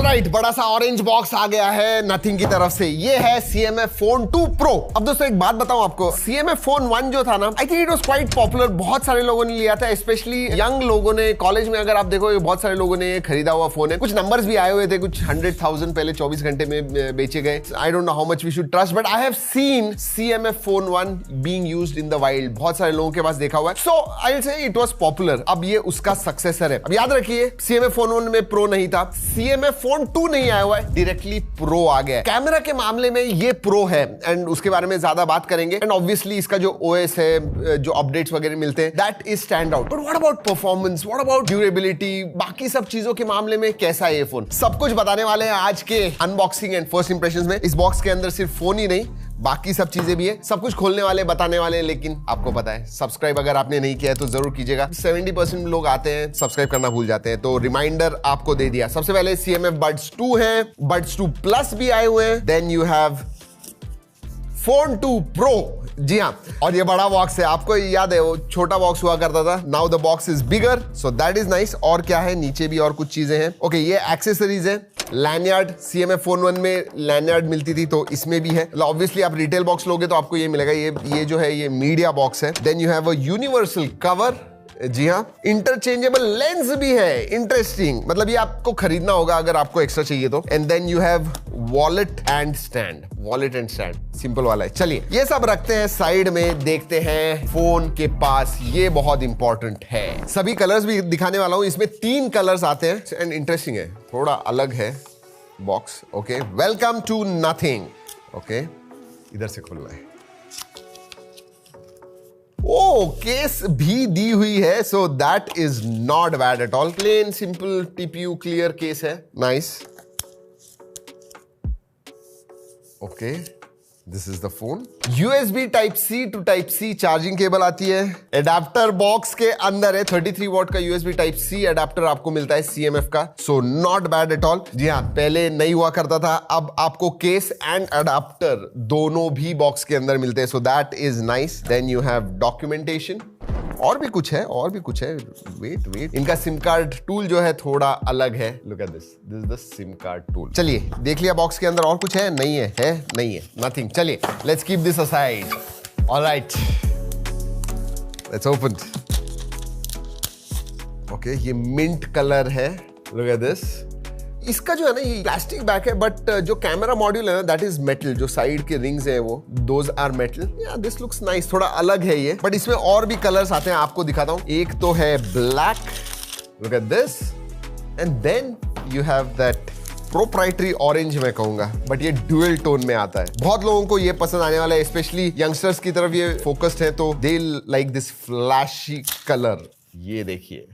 Alright, बड़ा सा orange box आ गया है नथिंग की तरफ से। ये है CMF Phone 2 Pro। अब दोस्तों एक बात बताऊं आपको, CMF Phone 1 जो था ना, I think it was quite popular. बहुत सारे लोगों ने लिया था, स्पेशली यंग लोगों ने। कॉलेज में अगर आप देखोगे बहुत सारे लोगों ने खरीदा हुआ फोन है। कुछ नंबर्स भी आए हुए थे, कुछ 100,000 पहले 24 घंटे में बेचे गए। I don't know how much we should trust, but I have seen CMF Phone 1 being used in the wild. बहुत सारे लोगों के पास देखा हुआ है। So I will say it was popular. अब ये उसका सक्सेसर है। अब याद रखिए, CMF Phone 1 में प्रो नहीं था, CMF Phone 2 नहीं आया हुआ है, डायरेक्टली प्रो आ गया है। कैमरा के मामले में ये प्रो है एंड उसके बारे में ज्यादा बात करेंगे। एंड ऑब्वियसली इसका जो OS है, जो अपडेट्स वगैरह मिलते हैं, that is stand out. But what about performance, what about durability, बाकी सब चीजों के मामले में कैसा है ये फोन, सब कुछ बताने वाले हैं आज के अनबॉक्सिंग एंड फर्स्ट इंप्रेशंस में। इस बॉक्स के अंदर सिर्फ फोन ही नहीं, बाकी सब चीजें भी है। सब कुछ खोलने वाले, बताने वाले हैं। लेकिन आपको पता है, सब्सक्राइब अगर आपने नहीं किया है तो जरूर कीजिएगा। 70% लोग आते हैं सब्सक्राइब करना भूल जाते हैं, तो रिमाइंडर आपको दे दिया। सबसे पहले CMF Buds 2 है, Buds 2 Plus भी आए हुए हैं। Then you have Phone 2 Pro। जी हाँ, और ये बड़ा बॉक्स है। आपको याद है वो छोटा बॉक्स हुआ करता था, now the box is bigger, so that is nice. और क्या है, नीचे भी और कुछ चीजें हैं। ओके, ये एक्सेसरीज है। लैंडयार्ड, CMF Phone 1 में लैंडयार्ड मिलती थी, तो इसमें भी है। ऑब्वियसली आप रिटेल बॉक्स लोगे तो आपको ये मिलेगा। ये जो है ये मीडिया बॉक्स है। Then you have a universal cover. जी हाँ, इंटरचेंजेबल लेंस भी है। इंटरेस्टिंग, मतलब ये आपको खरीदना होगा अगर आपको एक्स्ट्रा चाहिए तो। And then you have wallet and stand. Wallet and stand simple वाला है। चलिए ये सब रखते हैं साइड में, देखते हैं फोन के पास। ये बहुत इंपॉर्टेंट है। सभी कलर्स भी दिखाने वाला हूं। इसमें 3 कलर्स आते हैं एंड इंटरेस्टिंग है, थोड़ा अलग है box. Okay, welcome to Nothing. Okay, इधर से खुलना है। ओ, केस भी दी हुई है, so that is not bad at all. Plain simple TPU clear case है, nice. Okay, this is the phone. USB Type-C to Type-C charging cable आती है। एडाप्टर बॉक्स के अंदर है। 33 वॉट का USB Type-C एडाप्टर आपको मिलता है CMF का, so not bad at all. जी हाँ, पहले नहीं हुआ करता था, अब आपको केस एंड एडाप्टर दोनों भी बॉक्स के अंदर मिलते हैं, so that is nice. Then you have documentation. और भी कुछ है, और भी कुछ है। वेट, इनका सिम कार्ड टूल जो है थोड़ा अलग है। Look at this is the SIM card tool. चलिए देख लिया बॉक्स के अंदर और कुछ है? नहीं है, नहीं है, नथिंग। चलिए let's keep this aside. Alright, let's open. Okay, ये मिंट कलर है। Look at this. इसका जो है ना, ये प्लास्टिक बैक है, बट जो कैमरा मॉड्यूल है ना, दैट इज मेटल। जो साइड के रिंग्स है वो दोज आर मेटल। या दिस लुक्स नाइस, थोड़ा अलग है ये। बट इसमें और भी कलर्स आते हैं, आपको दिखाता हूं। एक तो है black, look at this, and then you have that proprietary orange मैं कहूंगा, बट ये ड्यूअल टोन में आता है। बहुत लोगों को ये पसंद आने वाला है, स्पेशली यंगस्टर्स की तरफ ये फोकस्ड है, तो they like this flashy colour. ये देखिए,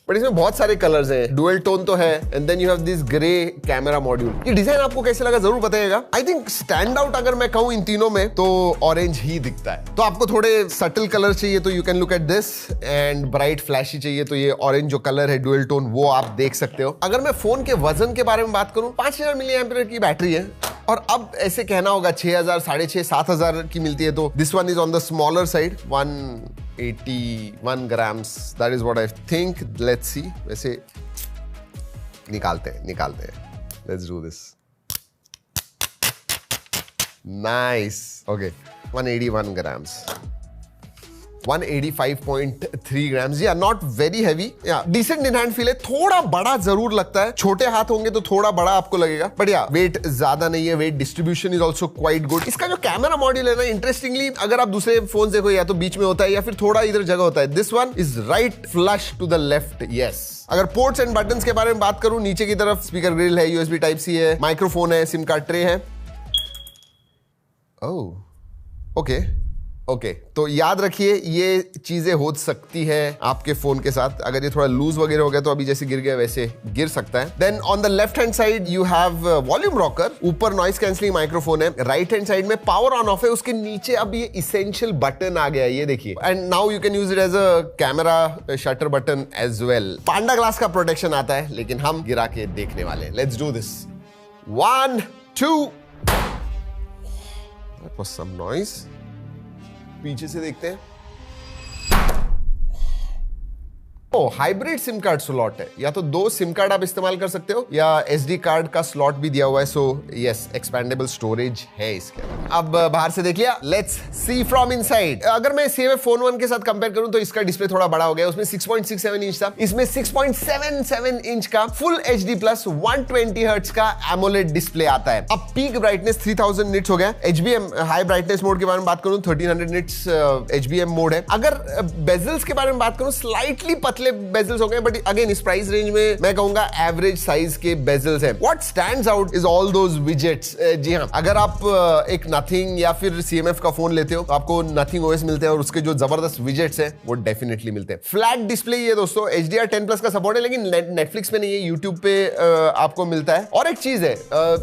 बट इसमें बहुत सारे कलर्स हैं। डुअल टोन तो है, and then you have this grey camera module. ये डिजाइन आपको कैसे लगा जरूर बताइएगा। आई थिंक स्टैंड आउट अगर मैं कहूं इन तीनों में, तो ऑरेंज ही दिखता है। तो आपको थोड़े सटल कलर चाहिए तो you can look at this, and bright flashy चाहिए तो ये ऑरेंज जो कलर है डुअल टोन, वो आप देख सकते हो। अगर मैं फोन के वजन के बारे में बात करूं, 5000 mAh की बैटरी है। और अब ऐसे कहना होगा 6000, 6500, 7000 की मिलती है, तो this one is on the smaller side, 181 grams, that is what I think. Let's see. वैसे निकालते हैं। Let's do this. Nice. Okay, 181 grams. 185.3 grams. Yeah, not very heavy. Yeah, decent in hand feel है। थोड़ा बड़ा जरूर लगता है। छोटे हाथ होंगे तो थोड़ा बड़ा आपको लगेगा, बट या वेट ज्यादा नहीं है। Wait distribution is also quite good. इसका जो कैमरा मॉड्यूल है ना, इंटरेस्टिंगली अगर आप दूसरे फोन देखो, या तो बीच में होता है या फिर थोड़ा इधर जगह होता है। This one is right flush to the left. Yes, अगर पोर्ट्स एंड बटन्स के बारे में बात करूं, नीचे की तरफ स्पीकर ग्रिल है, USB Type-C है, माइक्रोफोन है, सिम कार्ड ट्रे है। ओह, ओके, तो याद रखिए ये चीजें हो सकती है आपके फोन के साथ। अगर ये थोड़ा लूज वगैरह हो गया तो अभी जैसे गिर गया वैसे गिर सकता है। Then on the left hand side you have volume rocker. ऊपर नॉइस कैंसलिंग माइक्रोफोन है। राइट हैंड साइड में पावर ऑन ऑफ है। उसके नीचे अब ये इसेंशियल बटन आ गया है, ये देखिए। And now you can use it as a camera shutter button as well. Panda glass का प्रोटेक्शन आता है, लेकिन हम गिरा के देखने वाले हैं। Let's do this. 1, 2। That was some noise. पीछे से देखते हैं। ओ हाइब्रिड सिम कार्ड स्लॉट है, या तो 2 सिम कार्ड आप इस्तेमाल कर सकते हो या SD कार्ड का स्लॉट भी दिया हुआ है। सो यस, एक्सपेंडेबल स्टोरेज है इसके। अब बाहर से देख लिया, लेट्स सी फ्रॉम इनसाइड। अगर मैं CMF फोन 1 के साथ कंपेयर करूं तो इसका डिस्प्ले थोड़ा बड़ा हो गया। उसमें 6.67 इंच था, इसमें 6.77 इंच का फुल HD प्लस 120 हर्ट्ज का एमोलेड डिस्प्ले आता है। अब पीक ब्राइटनेस 3000 निट्स हो गया। HBM हाई ब्राइटनेस मोड के बारे में बात करूं 1300 निट्स HBM मोड है। अगर बेजल्स के बारे में बात करूं स्लाइटली पतले बेजल्स हो गए, बट अगेन इस प्राइस रेंज में मैं कहूंगा एवरेज साइज के बेजल्स हैं। What stands out is all those widgets. जी हां, अगर आप एक नथिंग या फिर CMF का फोन लेते हो तो आपको नथिंग OS मिलते हैं और उसके जो जबरदस्त विजेट्स हैं वो डेफिनेटली मिलते हैं। फ्लैट डिस्प्ले ये दोस्तों HDR10+ का सपोर्ट है, लेकिन नेटफ्लिक्स पे नहीं है, यूट्यूब पे आपको मिलता है। और एक चीज है,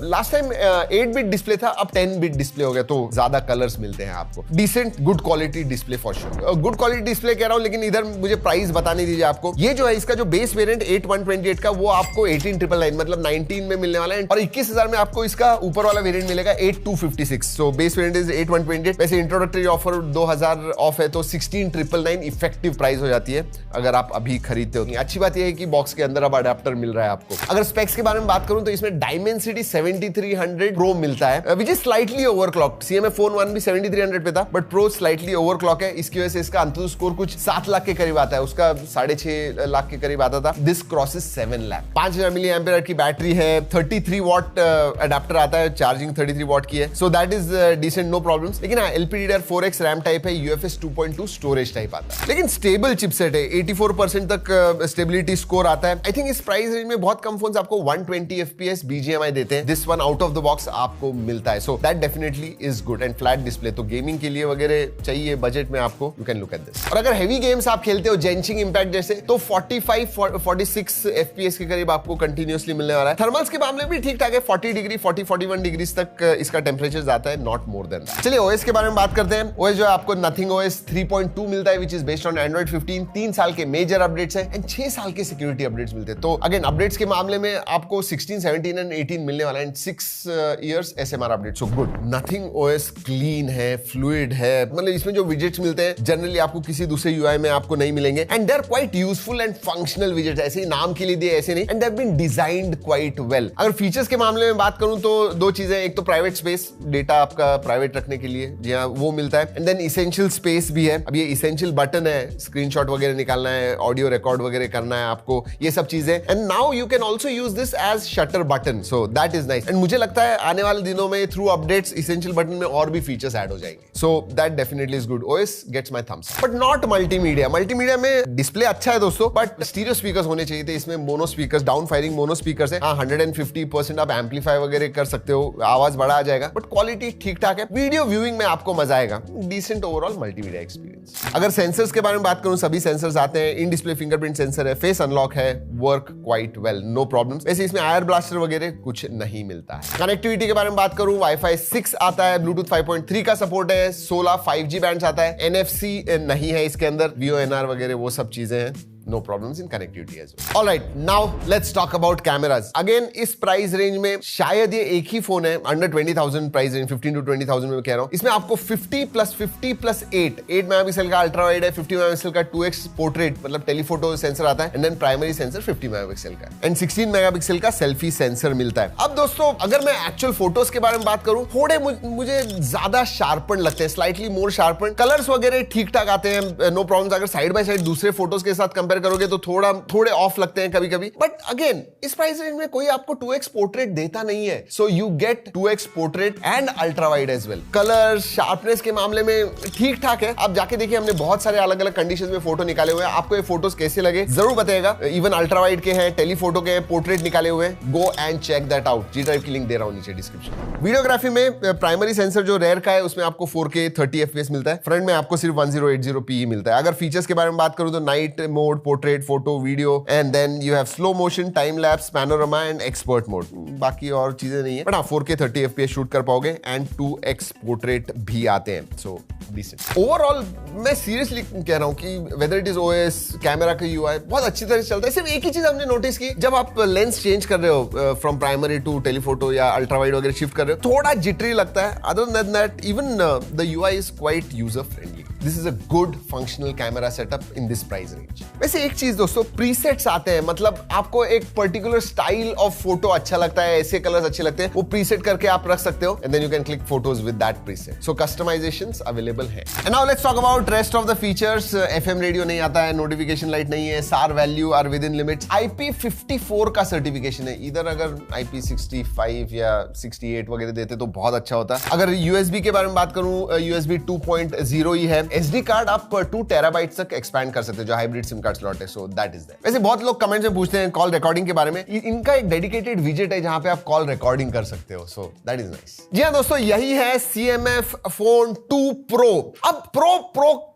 लास्ट टाइम 8 बिट डिस्प्ले था, अब 10 बिट डिस्प्ले हो गया, तो ज्यादा कलर्स मिलते हैं आपको। Decent good quality display for sure. Good quality display कह रहा हूं, लेकिन इधर मुझे प्राइस बताने दीजिए आपको। ये जो है इसका जो बेस वेरिएंट 8128 का, वो आपको 18999 मतलब 19 में मिलने वाला है, और 21000 में आपको इसका ऊपर वाला वेरिएंट मिलेगा 8256। So base variant is 8128। वैसे इंट्रोडक्टरी ऑफर 2000 ऑफ है, तो 16999 इफेक्टिव प्राइस हो जाती है अगर आप अभी खरीदते हो। अच्छी बात यह है कि बॉक्स के अंदर अब अडेप्टर मिल रहा है आपको। अगर स्पेक्स के बारे में बात करूं तो इसमें Dimensity 7300 Pro मिलता है, which is slightly overclocked. CMF phone 1 भी 7300 पे था, बट Pro स्लाइटली ओवरक्लॉक है। इसकी वजह से इसका अंतुतु स्कोर कुछ 7 लाख के करीब आता है, उसका 6.5 लाख के करीब आता था। This crosses 7 lakh. 5000 milliampere की बैटरी है, 33 वॉट अडेप्टर आता है, चार्जिंग 33 वॉट की है। So that is decent, no problems. लेकिन हाँ, LPDDR4X रैम टाइप है, UFS 2.2 स्टोरेज टाइप आता है, लेकिन स्टेबल चिपसेट है। 84% तक स्टेबिलिटी स्कोर आता है। आई थिंक इस प्राइस रेंज में बहुत कम फोन्स आपको 120 FPS BGMI देते हैं। This one out of the box आपको मिलता है, so that definitely is good. And flat display तो गेमिंग के लिए वगैरह चाहिए बजट में आपको, you can look at this. और अगर हेवी गेम्स आप खेलते हो जेंशिंग इंपैक्ट जैसे, तो 45-46 FPS के करीब आपको कंटिन्यूअसली मिलने वाला है। थर्मल्स के मामले में ठीक ठाक है, 40 डिग्री 40-41 डिग्री तक इसका टेम्परेचर जाता है, नॉट मोर देन दैट। चलिए OS के बारे में बात करते हैं। OS जो है आपको नथिंग OS 3.2 मिलता है, which is based on Android 15। 3 साल के मेजर अपडेट्स हैं एंड 6 साल के सिक्योरिटी अपडेट्स मिलते हैं। तो अगेन अपडेट्स के मामले में आपको 16, 17 एंड 18 मिलने वाला है, and 6 years SMR update. So good. Nothing OS clean है, फ्लूइड है, मतलब इसमें जो विजेट्स मिलते हैं जनरली आपको किसी दूसरे UI में आपको नहीं मिलेंगे, and they are quite useful and functional widgets. ऐसे ही नाम के लिए दिए ऐसे नहीं, and they have been designed quite well. अगर फीचर्स के मामले में बात करूं तो 2 चीजें, एक तो प्राइवेट स्पेस, डेटा आपका प्राइवेट रखने के लिए, जी हाँ, वो मिलता है। एंड देन इसेंशियल स्पेस भी है। अब ये इसेंशियल बटन है, स्क्रीनशॉट वगैरह निकालना है, ऑडियो रिकॉर्ड वगैरह करना है आपको, ये सब चीजें। And now you can also use this as shutter button, so that is nice. And मुझे लगता है आने वाले दिनों में थ्रू अपडेट्स इसेंशियल बटन में और भी फीचर्स ऐड हो जाएंगे, so that definitely is good. OS gets my thumbs up, but not multimedia. Multimedia में डिस्प्ले अच्छा है दोस्तों, बट स्टीरियो स्पीकर्स होने चाहिए थे। इसमें mono speakers, down firing mono speakers है। 150% आप एम्पलीफाई वगैरह कर सकते हो, आवाज बड़ा आ जाएगा, बट क्वालिटी ठीक ठाक है। वीडियो व्यूइंग में आपको मजा आएगा, डिसेंट ओवरऑल मल्टीमीडिया एक्सपीरियंस। अगर सेंसर्स के बारे में बात करूं, सभी सेंसर्स आते हैं। इन डिस्प्ले फिंगरप्रिंट सेंसर है, फेस अनलॉक है, work quite well, no problems. वैसे इसमें आयर ब्लास्टर वगैरह कुछ नहीं मिलता है। कनेक्टिविटी के बारे में बात करूं, Wi-Fi 6 आता है, ब्लूटूथ 5.3 का सपोर्ट है, 16 5G बैंड्स आता है, NFC नहीं है इसके अंदर, VoNR वगैरह वो सब चीजें हैं। No problems in connectivity as well. All right, now let's talk about cameras. Again, इस प्राइस रेंज में शायद ये एक ही फोन है, अंडर 20,000 प्राइस रेंज, 15 to 20,000 में कह रहा हूँ। इसमें आपको 50+50+8 मेगापिक्सल का अल्ट्रा वाइड है, 50 मेगापिक्सल का 2x पोर्ट्रेट मतलब टेलीफोटो सेंसर आता है, and then primary sensor 50 megapixel का, एंड 16 मेगापिक्सल का सेल्फी सेंसर मिलता है। अब दोस्तों अगर मैं एक्चुअल फोटोज के बारे में बात करूं, थोड़े मुझे ज्यादा शार्पन लगते हैं, स्लाइटली मोर शार्पन। कलर्स वगैरह ठीक ठाक आते हैं, नो प्रॉब्लम्स। अगर साइड बाय साइड दूसरे फोटोज के साथ कंपेयर करोगे तो थोड़े ऑफ लगते हैं कभी कभी, बट अगेन इस प्राइस रेंज में कोई आपको 2x पोर्ट्रेट देता नहीं है, so you get 2x portrait and ultra wide as well. Colour sharpness के मामले में ठीक ठाक है, आप जाके देखिए, हमने बहुत सारे अलग अलग कंडीशंस में फोटो निकाले हुए हैं। आपको ये फोटोज कैसे लगे जरूर बताइएगा। इवन अल्ट्रा वाइड के हैं, टेलीफोटो के, पोर्ट्रेट निकाले हुए हैं, go and check that out. G drive की लिंक दे रहा हूं नीचे डिस्क्रिप्शन। वीडियोग्राफी में प्राइमरी सेंसर जो रेयर का है उसमें आपको 4K 30 FPS मिलता है, फ्रंट में आपको सिर्फ 1080p मिलता है। अगर फीचर्स के बारे में बात करूं तो night mode, portrait, photo, video, and then you have slow motion, time lapse, panorama and expert mode. बाकी और चीजें नहीं है, बट हाँ 4K 30 FPS शूट कर पाओगे, एंड 2x पोर्ट्रेट भी आते हैं, सो डिसेंट। ओवरऑल मैं सीरियसली कह रहा हूं कि whether it is OS, camera का UI बहुत अच्छी तरह से चलता है। सिर्फ एक ही चीज हमने नोटिस की, जब आप लेंस चेंज कर रहे हो फ्रॉम प्राइमरी टू टेलीफोटो या अल्ट्रा वाइड वगैरह शिफ्ट कर रहे हो, थोड़ा जिटरी लगता है। Other than that even the UI is quite user friendly. This is a good functional camera setup in this price range. वैसे एक चीज दोस्तों, प्रीसेट्स आते हैं, मतलब आपको एक पर्टिकुलर स्टाइल ऑफ फोटो अच्छा लगता है, ऐसे कलर्स अच्छे लगते हैं, वो प्रीसेट करके आप रख सकते हो and then you can click photos with that preset. So customisations available है। And now let's talk about rest of the features. FM radio नहीं आता है, नोटिफिकेशन लाइट नहीं है, SAR value are within limits, IP54 का certification है। इधर अगर IP65 या 68 वगैरह देते तो बहुत अच्छा होता। अगर USB के बारे में बात करूं, USB 2.0 ही है। SD कार्ड आप 2 टेराबाइट तक एक्सपैंड कर सकते हो, जो हाइब्रिड सिम कार्ड स्लॉट है। So that is that. वैसे बहुत लोग कमेंट्स में पूछते हैं कॉल रिकॉर्डिंग के बारे में। इनका एक डेडिकेटेड विजेट है जहां पे आप कॉल रिकॉर्डिंग कर सकते हो। So that is nice. जी हाँ दोस्तों, यही है CMF फोन 2 Pro। अब प्रो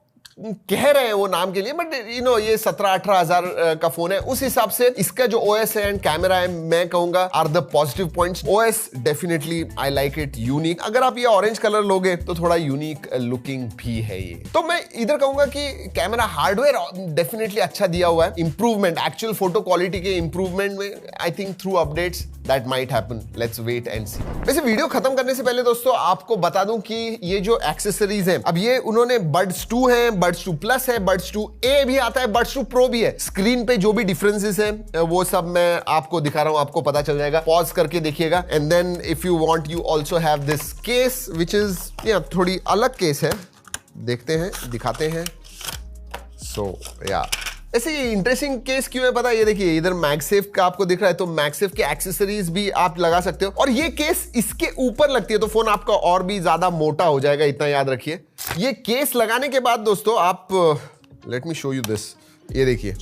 कह रहे हैं वो नाम के लिए, बट ये 17-18 हजार का फोन है। उस हिसाब से इसका जो OS है एंड कैमरा है, मैं कहूंगा are the positive points. OS definitely I like it, unique. अगर आप ये ऑरेंज कलर लोगे तो थोड़ा यूनिक लुकिंग भी है ये। तो मैं इधर कहूंगा कि कैमरा हार्डवेयर डेफिनेटली अच्छा दिया हुआ है। इंप्रूवमेंट, एक्चुअल फोटो क्वालिटी के इंप्रूवमेंट में I think through updates that might happen. Let's wait and see. वैसे वीडियो खत्म करने से पहले दोस्तों आपको बता दूं कि ये जो एक्सेसरीज हैं, अब ये उन्होंने बड्स 2 है, बड्स 2 प्लस है, बड्स 2A भी आता है, बड्स 2 प्रो भी है। स्क्रीन पे जो भी डिफरेंसेस हैं वो सब मैं आपको दिखा रहा हूं, आपको पता चल जाएगा। पॉज करके देखिएगा and then if you want you also have this case which is थोड़ी अलग केस है। देखते हैं, दिखाते हैं। सो या ऐसे ये इंटरेस्टिंग केस क्यों है पता है? ये देखिए इधर मैगसेफ का आपको दिख रहा है, तो मैगसेफ के एक्सेसरीज भी आप लगा सकते हो। और ये केस इसके ऊपर लगती है तो फोन आपका और भी ज्यादा मोटा हो जाएगा, इतना याद रखिए। ये केस लगाने के बाद दोस्तों आप, let me show you this, ये देखिए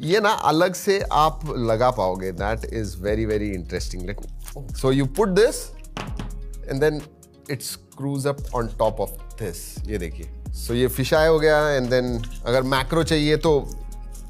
ये ना अलग से आप लगा पाओगे। That is very very interesting. Let me, so you put this and then it screws up on top of this. ये देखिए, सो ये फिशाई हो गया एंड देन अगर मैक्रो चाहिए तो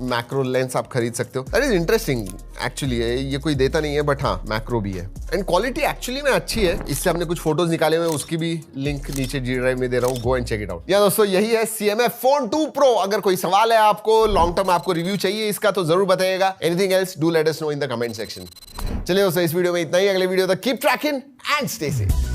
मैक्रो लेंस आप खरीद सकते हो। That is interesting actually. ये कोई देता नहीं है बट हाँ मैक्रो भी है एंड क्वालिटी एक्चुअली में अच्छी है। इससे हमने कुछ फोटोज निकाले हुए, उसकी भी लिंक नीचे G ड्राइव में दे रहा हूँ, go and check it out. या दोस्तों यही है CMF फोन 2 Pro। अगर कोई सवाल है आपको, लॉन्ग टर्म आपको रिव्यू चाहिए इसका, तो जरूर बताइएगा। Anything else do let us know in the comment section. चलिए दोस्तों इस वीडियो में इतना ही। अगले वीडियो तक keep trekking and stay safe.